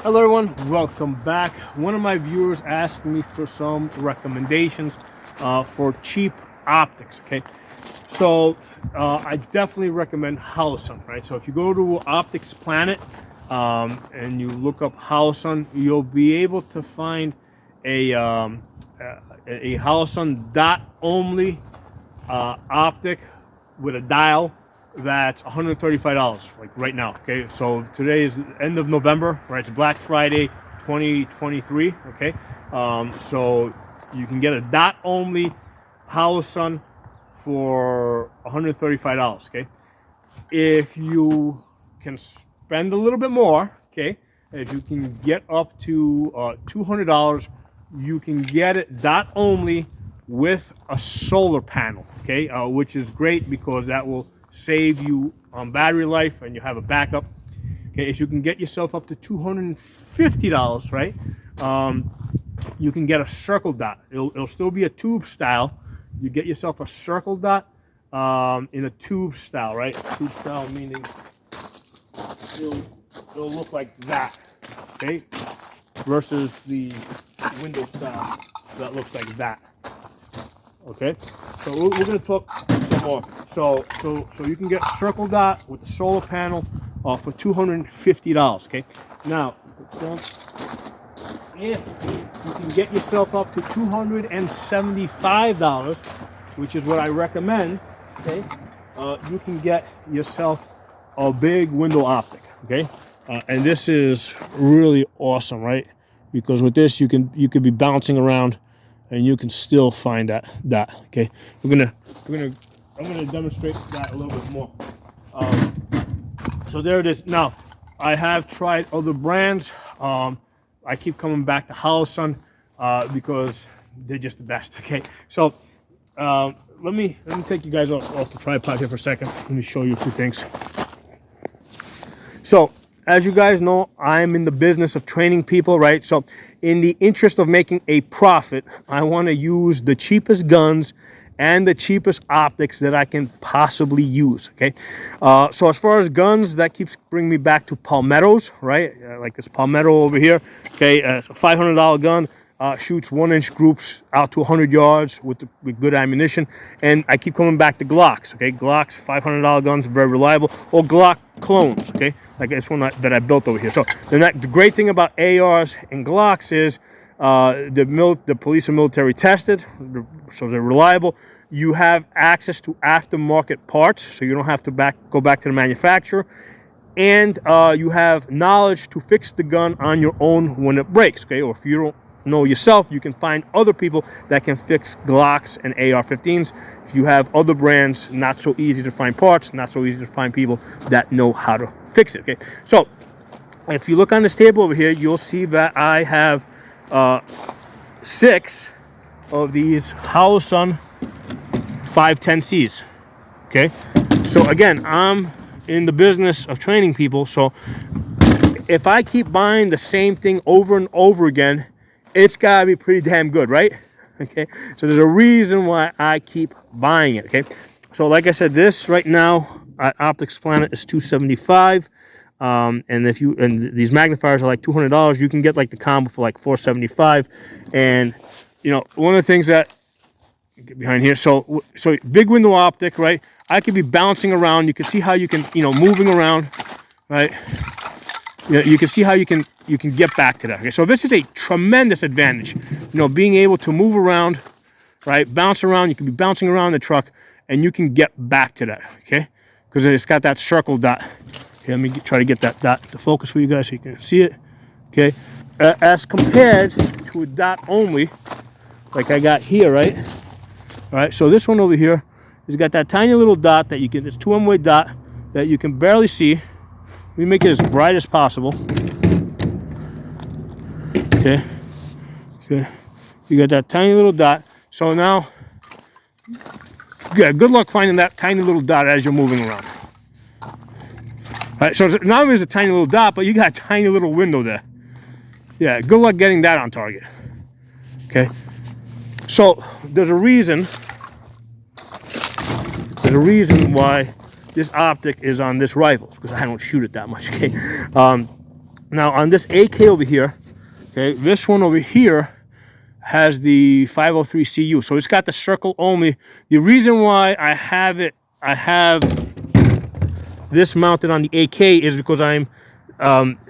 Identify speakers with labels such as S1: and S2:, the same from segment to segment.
S1: Hello everyone, welcome back. One of my viewers asked me for some recommendations for cheap optics, okay? So I definitely recommend holosun, right? So if you go to opticsplanet and you look up holosun, you'll be able to find a, a holosun dot only optic with a dial that's $135, like right now. Okay, so today is the end of November, right? It's Black Friday 2023. Okay, so you can get a dot only holosun for $135. Okay, if you can spend a little bit more, okay, if you can get up to $200, you can get it dot only with a solar panel, okay, which is great because that will save you on battery life and you have a backup. Okay, if you can get yourself up to $250, right, you can get a circle dot. It'll still be a tube style. You get yourself a circle dot in a tube style, right? Tube style meaning it'll, it'll look like that, okay? Versus the window style that looks like that, okay? So we're going to talk some more. So you can get circle dot with the solar panel for $250, okay? Now, if you can get yourself up to $275, which is what I recommend, okay, you can get yourself a big window optic, okay, and this is really awesome, right? Because with this, you could be bouncing around, and you can still find that. Okay, I'm gonna demonstrate that a little bit more. So there it is. Now, I have tried other brands. I keep coming back to holosun because they're just the best. Okay, so let me take you guys off the tripod here for a second. Let me show you a few things. So as you guys know, I'm in the business of training people, right? So in the interest of making a profit, I want to use the cheapest guns and the cheapest optics that I can possibly use, okay? So as far as guns, that keeps bringing me back to Palmettos, right? Like this Palmetto over here, okay? It's a $500 gun. Shoots 1-inch groups out to 100 yards with good ammunition. And I keep coming back to Glocks, okay? Glocks, $500 guns, very reliable. Or Glock clones, okay? Like this one that I built over here. So the great thing about ARs and Glocks is the police and military tested, so they're reliable. You have access to aftermarket parts, so you don't have to go back to the manufacturer. And you have knowledge to fix the gun on your own when it breaks, okay? Or if you don't know yourself, you can find other people that can fix Glocks and AR-15s. If you have other brands, not so easy to find parts, not so easy to find people that know how to fix it, okay? So if you look on this table over here, you'll see that I have 6 of these holosun 510Cs, okay? So again, I'm in the business of training people, so if I keep buying the same thing over and over again, it's gotta be pretty damn good, right? Okay, so there's a reason why I keep buying it, okay? So like I said, this right now at opticsplanet is $275, and these magnifiers are like $200. You can get like the combo for like $475, and you know, one of the things that get behind here, so big window optic, right? I could be bouncing around. You can see how you can, you know, moving around, right? You can see how you can get back to that. Okay, so this is a tremendous advantage. You know, being able to move around, right? Bounce around. You can be bouncing around the truck, and you can get back to that. Okay, because it's got that circle dot. Okay, let me try to get that dot to focus for you guys so you can see it. Okay, as compared to a dot only, like I got here, right? All right. So this one over here has got that tiny little dot that you can. It's 2-way dot that you can barely see. We make it as bright as possible. Okay. You got that tiny little dot. So now, good luck finding that tiny little dot as you're moving around. All right. So not only is a tiny little dot, but you got a tiny little window there. Yeah. Good luck getting that on target. Okay. So there's a reason why this optic is on this rifle, because I don't shoot it that much. Okay. Now on this AK over here, okay, this one over here has the 503 CU, so it's got the circle only. The reason why I have this mounted on the AK is because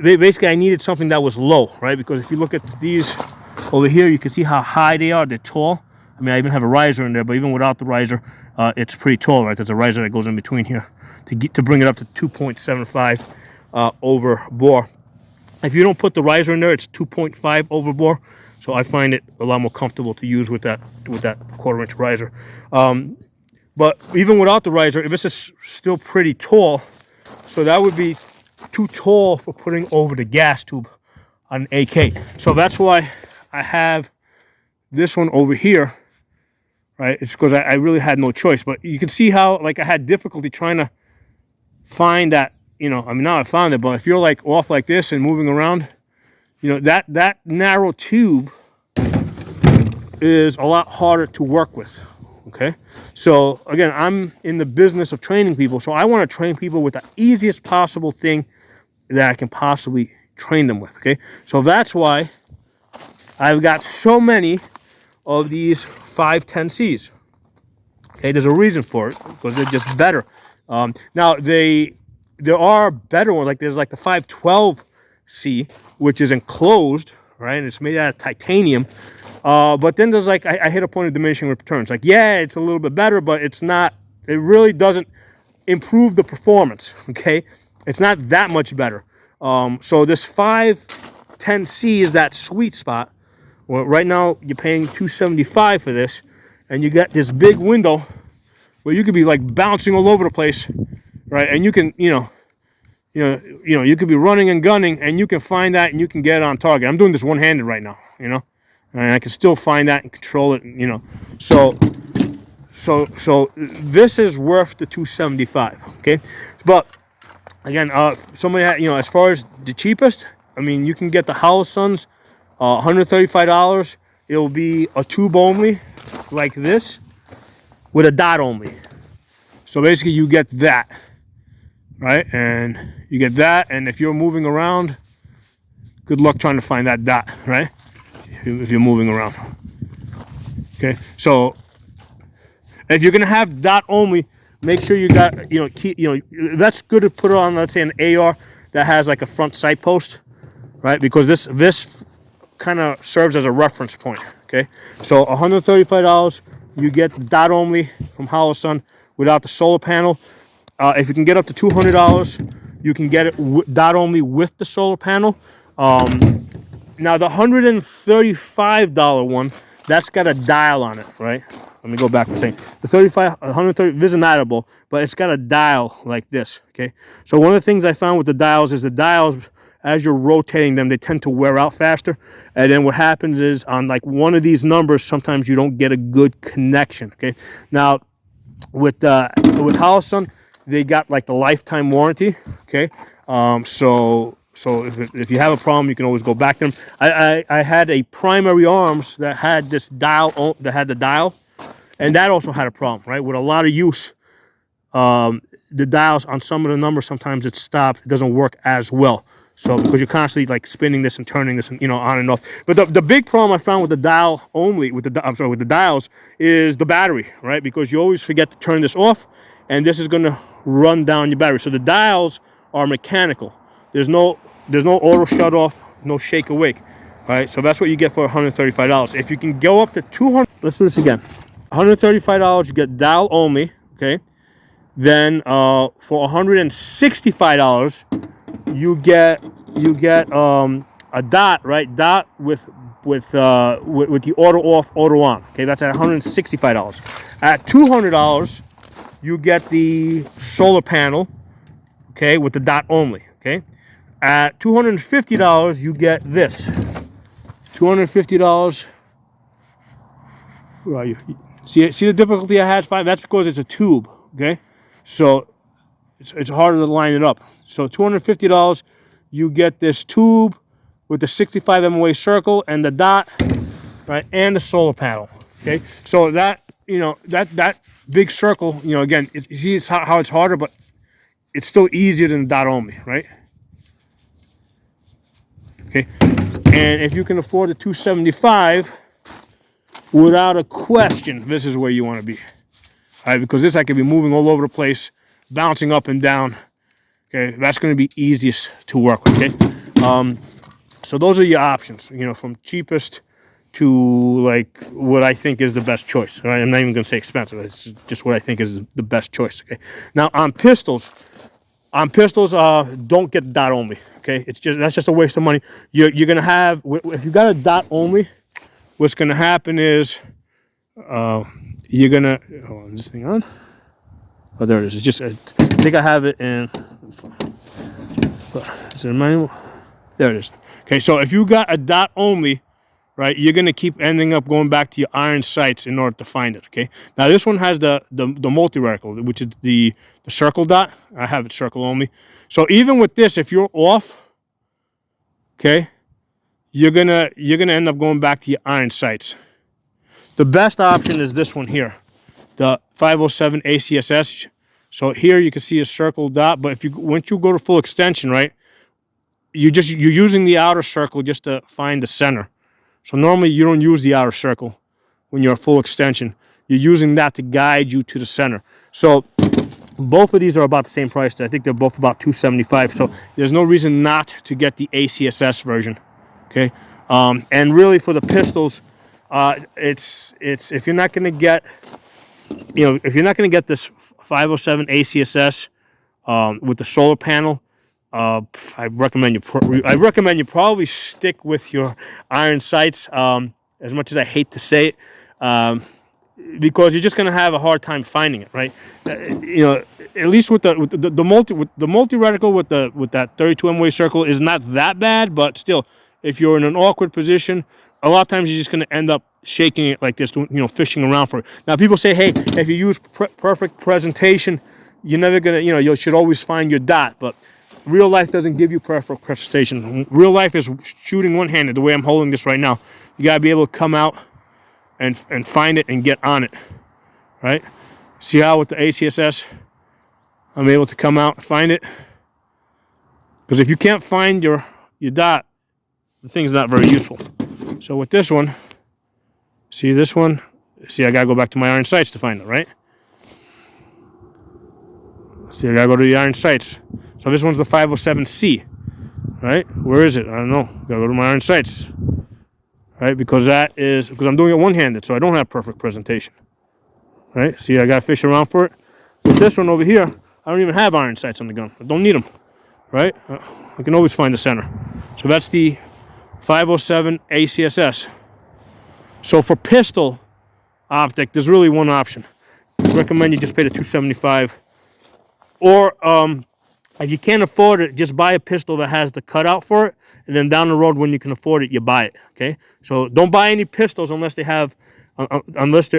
S1: basically I needed something that was low, right? Because if you look at these over here, you can see how high they are. They're tall. I mean, I even have a riser in there, but even without the riser, it's pretty tall, right? There's a riser that goes in between here to bring it up to 2.75 over bore. If you don't put the riser in there, it's 2.5 over bore. So I find it a lot more comfortable to use with that 1/4 inch riser. But even without the riser, if this is still pretty tall, so that would be too tall for putting over the gas tube on an AK. So that's why I have this one over here, right? It's because I really had no choice. But you can see how, like, I had difficulty trying to find that, you know, I mean, now I found it, but if you're like off like this and moving around, you know, that narrow tube is a lot harder to work with. Okay, so again, I'm in the business of training people, so I want to train people with the easiest possible thing that I can possibly train them with. Okay, so that's why I've got so many of these 510Cs. Okay, there's a reason for it, because they're just better. Now there are better ones, like there's like the 512C, which is enclosed, right, and it's made out of titanium. But then there's like, I hit a point of diminishing returns. Like, yeah, it's a little bit better, but it's not, it really doesn't improve the performance, okay? It's not that much better. So this 510C is that sweet spot. Well, right now you're paying $275 for this, and you get this big window where you could be like bouncing all over the place, right? And you can, you could be running and gunning, and you can find that, and you can get it on target. I'm doing this one-handed right now, you know? And I can still find that and control it, you know. So this is worth the $275, okay? But again, somebody had, you know, as far as the cheapest, I mean, you can get the holosuns, $135. It'll be a tube only, like this, with a dot only. So basically, you get that, right? And you get that, and if you're moving around, good luck trying to find that dot, right? If you're moving around. Okay, so if you're gonna have dot only, make sure you got, that's good to put on, let's say, an AR that has like a front sight post, right? Because this kind of serves as a reference point. Okay, so $135, you get dot only from Holosun without the solar panel. If you can get up to $200, you can get it dot only with the solar panel. Now the $135 one, that's got a dial on it, right? Let me go back to saying the 130 Visionatable, but it's got a dial like this. Okay, so one of the things I found with the dials is the dials, as you're rotating them, they tend to wear out faster, and then what happens is on like one of these numbers, sometimes you don't get a good connection. Okay, now with Holosun, they got like the lifetime warranty. Okay, so if you have a problem, you can always go back to them. I had a primary arms that had this dial, that had the dial, and that also had a problem, right? With a lot of use, the dials on some of the numbers, sometimes it stops, it doesn't work as well. So because you're constantly like spinning this and turning this, and on and off. But the big problem I found with the dial only, with the dials, is the battery, right? Because you always forget to turn this off, and this is going to run down your battery. So the dials are mechanical. There's no auto shut off, no shake awake, right? So that's what you get for $135. If you can go up to $200, let's do this again. $135, you get dial only, okay? Then for $165, you get a dot, right? Dot with the auto off, auto on. Okay, that's at $165. At $200, you get the solar panel, okay, with the dot only. Okay. At $250, you get this. $250. Where are you? See the difficulty I had? That's because it's a tube. Okay, so it's harder to line it up. So $250, you get this tube with the 65 MOA circle and the dot, right, and the solar panel. Okay, so that that big circle, again, you see how it's harder, but it's still easier than the dot only, right? okay? And if you can afford the 275, without a question, this is where you want to be. All right, because this I could be moving all over the place, bouncing up and down. Okay, that's going to be easiest to work with. Okay, so those are your options. You know, from cheapest to like what I think is the best choice. All right, I'm not even going to say expensive. It's just what I think is the best choice. Okay, now on pistols, don't get dot only. Okay, that's just a waste of money. You're going to have, if you got a dot only, what's going to happen is you're going to, hold on, is this thing on? Oh, there it is. It's just, I think I have it in, is it a manual? There it is. Okay, so if you got a dot only, right, you're going to keep ending up going back to your iron sights in order to find it. Okay, now this one has the multi-reticle, which is the circle dot. I have it circle only. So even with this, if you're off, okay, you're gonna end up going back to your iron sights. The best option is this one here, the 507 ACSS. So here you can see a circle dot, but once you go to full extension, right, you're using the outer circle just to find the center. So normally you don't use the outer circle when you're at full extension. You're using that to guide you to the center. So both of these are about the same price. I think they're both about $275. So there's no reason not to get the ACSS version. Okay, and really for the pistols, it's if you're not going to get, if you're not going to get this 507 ACSS with the solar panel, I recommend you probably stick with your iron sights. As much as I hate to say it, because you're just going to have a hard time finding it, right? At least with the multi reticle with that 32 MOA circle is not that bad, but still, if you're in an awkward position, a lot of times you're just going to end up shaking it like this, fishing around for it. Now people say, hey, if you use perfect presentation, you're never gonna, you should always find your dot, but real life doesn't give you perfect presentation. Real life is shooting one-handed, the way I'm holding this right now. You gotta be able to come out and find it and get on it, right? See how with the ACSS, I'm able to come out and find it? Because if you can't find your dot, the thing's not very useful. So with this one, see this one? See, I gotta go back to my iron sights to find it, right? See, I gotta go to the iron sights. So this one's the 507C, right? Where is it? I don't know. Gotta go to my iron sights, right? Because I'm doing it one-handed, so I don't have perfect presentation, right? See, I gotta fish around for it. With this one over here, I don't even have iron sights on the gun. I don't need them, right? I can always find the center. So that's the 507 ACSS. So for pistol optic, there's really one option. I recommend you just pay the $275. Or if you can't afford it, just buy a pistol that has the cutout for it, and then down the road when you can afford it, you buy it. Okay, so don't buy any pistols unless they're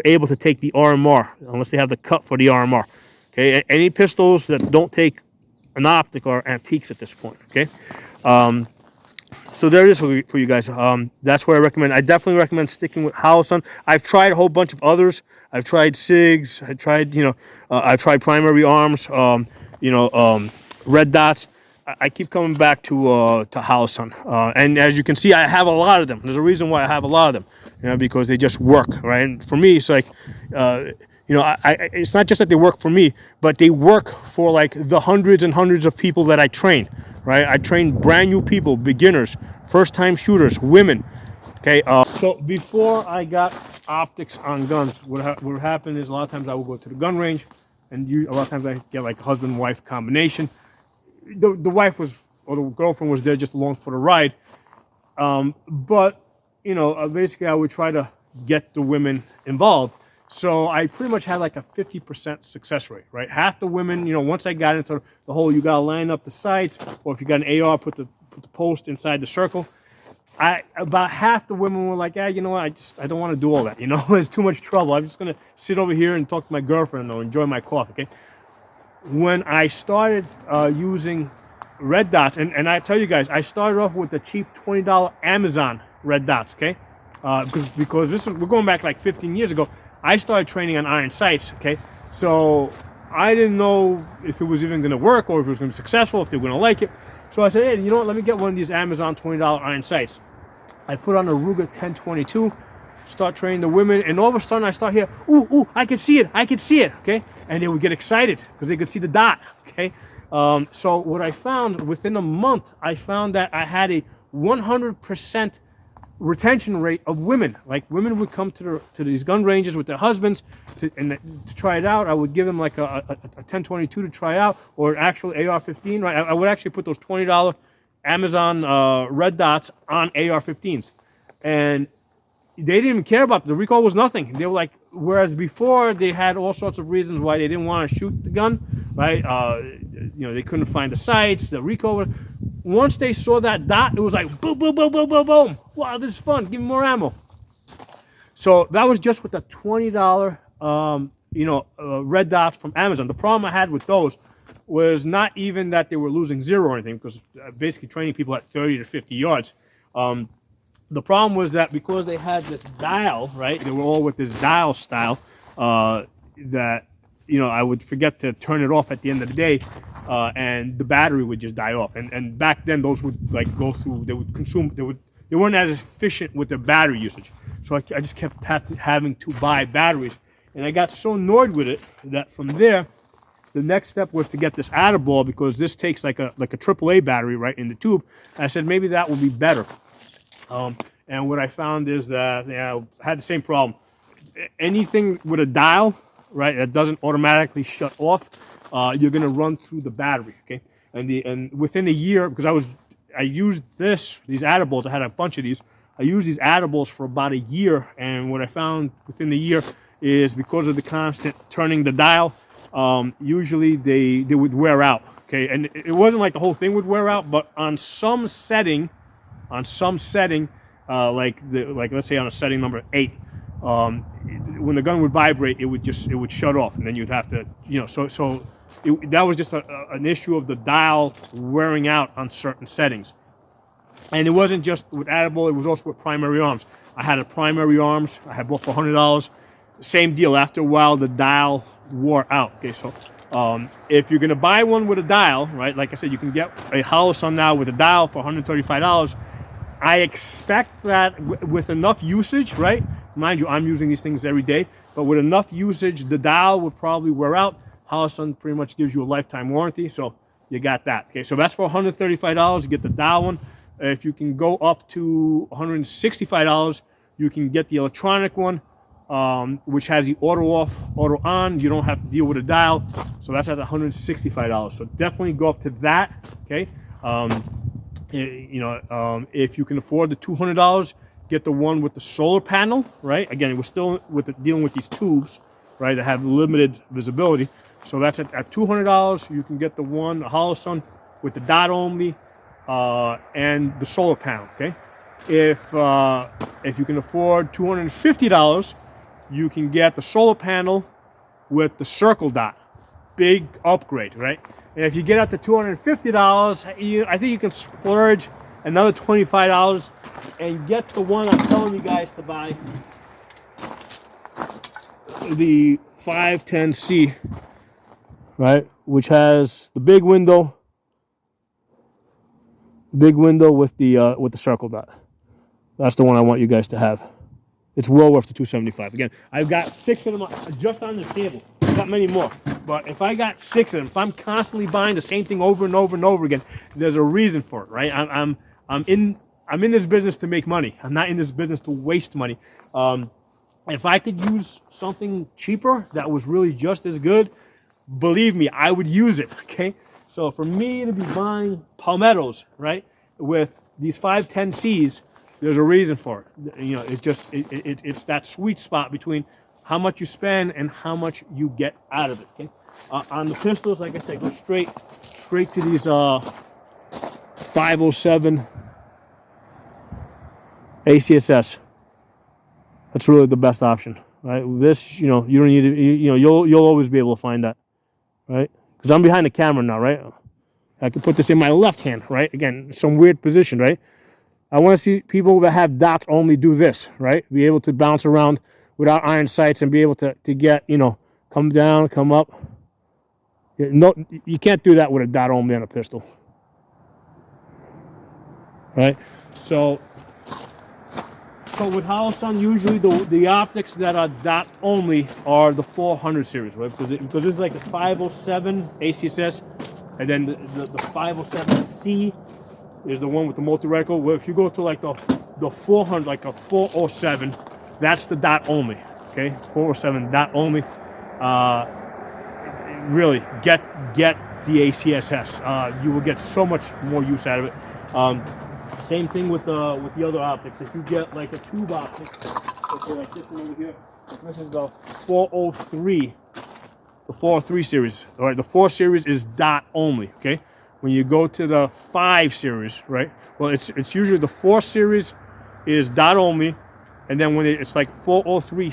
S1: able to take the RMR, unless they have the cut for the RMR. Okay, any pistols that don't take an optic are antiques at this point. Okay, so there it is for you guys. That's where I recommend. I definitely recommend sticking with holosun. I've tried a whole bunch of others. I've tried SIGs. I tried, I've tried primary arms. Red dots. I keep coming back to holosun. And as you can see, I have a lot of them. There's a reason why I have a lot of them. Because they just work, right? And for me, it's like, it's not just that they work for me, but they work for like the hundreds and hundreds of people that I train. Right, I train brand new people, beginners, first-time shooters, women. Okay, so before I got optics on guns, what would happen is a lot of times I would go to the gun range, and a lot of times I get like a husband-wife combination. The wife or the girlfriend was there just along for the ride, but basically I would try to get the women involved. So I pretty much had like a 50% success rate, right? Half the women, once I got into the whole, you gotta line up the sights, or if you got an AR, put the post inside the circle. About half the women were like, you know what? I don't want to do all that. It's too much trouble. I'm just gonna sit over here and talk to my girlfriend or enjoy my coffee. Okay. When I started using red dots, and I tell you guys, I started off with the cheap $20 Amazon red dots. Okay. Because we're going back like 15 years ago. I started training on iron sights, okay? So I didn't know if it was even going to work or if it was going to be successful, if they were going to like it. So I said, hey, you know what? Let me get one of these Amazon $20 iron sights. I put on a Ruger 1022, start training the women, and all of a sudden I start here, ooh, I can see it, okay? And they would get excited because they could see the dot, okay? So what I found, within a month, I found that I had a 100% retention rate of women. Like, women would come to these gun ranges with their husbands to try it out. I would give them like a 1022 to try out, or an actual AR-15, right? I would actually put those $20 Amazon red dots on AR-15s. And they didn't even care about it. The recoil was nothing. They were like, whereas before they had all sorts of reasons why they didn't want to shoot the gun, right? They couldn't find the sights, the recoil. Once they saw that dot, it was like boom, boom, boom, boom, boom, boom. Wow, this is fun. Give me more ammo. So that was just with the $20, red dots from Amazon. The problem I had with those was not even that they were losing zero or anything, because basically training people at 30 to 50 yards. The problem was that because they had this dial, right? They were all with this dial style that, I would forget to turn it off at the end of the day, and the battery would just die off. And back then, those would like go through. They would consume. They weren't as efficient with their battery usage. So I just kept having to buy batteries, and I got so annoyed with it that from there, the next step was to get this Adaball, because this takes like a AAA battery right in the tube. And I said maybe that would be better. And what I found is that I had the same problem. Anything with a dial, right, that doesn't automatically shut off, you're gonna run through the battery, okay? And within a year, because I used these Adaballs, I had a bunch of these. I used these Adaballs for about a year, and what I found within the year is, because of the constant turning the dial, usually they would wear out, okay? And it wasn't like the whole thing would wear out, but on some setting, like let's say on a setting number 8, when the gun would vibrate, it would shut off, and then you'd have to, that was just an issue of the dial wearing out on certain settings. And it wasn't just with Adaball, it was also with primary arms. I had a primary arms, I had both for $100. Same deal. After a while, the dial wore out. Okay, so if you're gonna buy one with a dial, right? Like I said, you can get a holosun now with a dial for $135. I expect that with enough usage, right? Mind you, I'm using these things every day, but with enough usage, the dial would probably wear out. Holosun pretty much gives you a lifetime warranty, so you got that. Okay, so that's for $135. You get the dial one. If you can go up to $165, you can get the electronic one, which has the auto off, auto on. You don't have to deal with a dial, so that's at $165. So definitely go up to that. Okay. If you can afford the $200, get the one with the solar panel, right? Again, we're still dealing with these tubes, right, that have limited visibility. So that's at $200. You can get the one, the holosun, with the dot only, and the solar panel. Okay, if you can afford $250, you can get the solar panel with the circle dot. Big upgrade, right? And if you get up to $250, I think you can splurge another $25 and get the one I'm telling you guys to buy, the 510C, right? Which has the big window with the circle dot. That's the one I want you guys to have. It's well worth the $275. Again, I've got 6 of them just on the table. I've got many more, but if I got 6 of them, if I'm constantly buying the same thing over and over and over again, there's a reason for it, right? I'm in this business to make money. I'm not in this business to waste money. If I could use something cheaper that was really just as good, believe me, I would use it. Okay, so for me to be buying Palmettos, right, with these 510Cs, there's a reason for it. It's that sweet spot between how much you spend and how much you get out of it. Okay, on the pistols, like I said, go straight to these 507 ACSS. That's really the best option, right? This, you don't need to, you'll always be able to find that, right? Because I'm behind the camera now, right? I can put this in my left hand, right? Again, some weird position, right? I want to see people that have dots only do this, right? Be able to bounce around without iron sights and be able to get, come down, come up. No, you can't do that with a dot only on a pistol. right? So with holosun, usually the optics that are dot only are the 400 series, right? Because this is like the 507 ACSS, and then the 507C is the one with the multi-reticle. Where if you go to like the 400, like a 407, that's the dot only. Okay, 407 dot only. Really get the ACSS. You will get so much more use out of it. Same thing with the other optics. If you get like a tube optic, okay, like this one over here, this is the 403, the 403 series. All right, the 4 series is dot only. Okay, when you go to the 5 series, right? Well, it's usually the 4 series is dot only, and then when it's like 403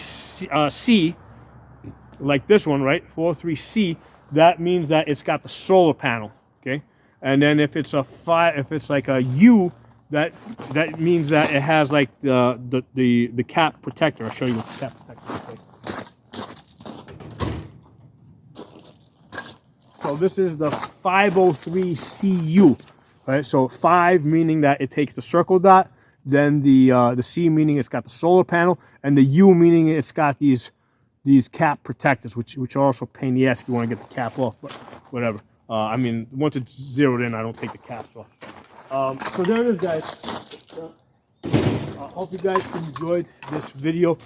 S1: C, like this one, right? 403C, that means that it's got the solar panel. Okay, and then if it's a 5, if it's like a U, that means that it has like the cap protector. I'll show you what the cap protector is. So this is the 503CU, right? So 5 meaning that it takes the circle dot, then the C meaning it's got the solar panel, and the U meaning it's got these cap protectors, which are also a pain in the ass if you want to get the cap off, but whatever. I mean, once it's zeroed in, I don't take the caps off. So there it is, guys. I hope you guys enjoyed this video.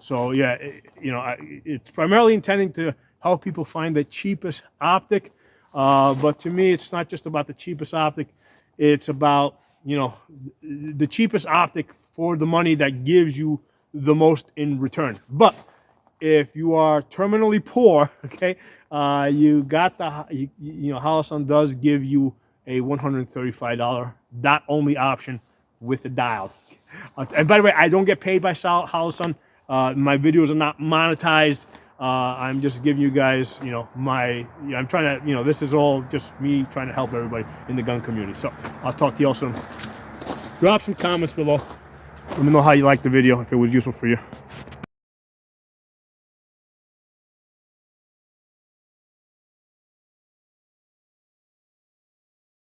S1: So yeah, it's primarily intending to help people find the cheapest optic. But to me, it's not just about the cheapest optic. It's about, the cheapest optic for the money that gives you the most in return. But if you are terminally poor, okay, you got holosun does give you a $135 dot only option with the dial. And by the way, I don't get paid by holosun. My videos are not monetized. I'm just giving you guys, I'm trying to, this is all just me trying to help everybody in the gun community. So I'll talk to you all soon. Drop some comments below. Let me know how you liked the video, if it was useful for you.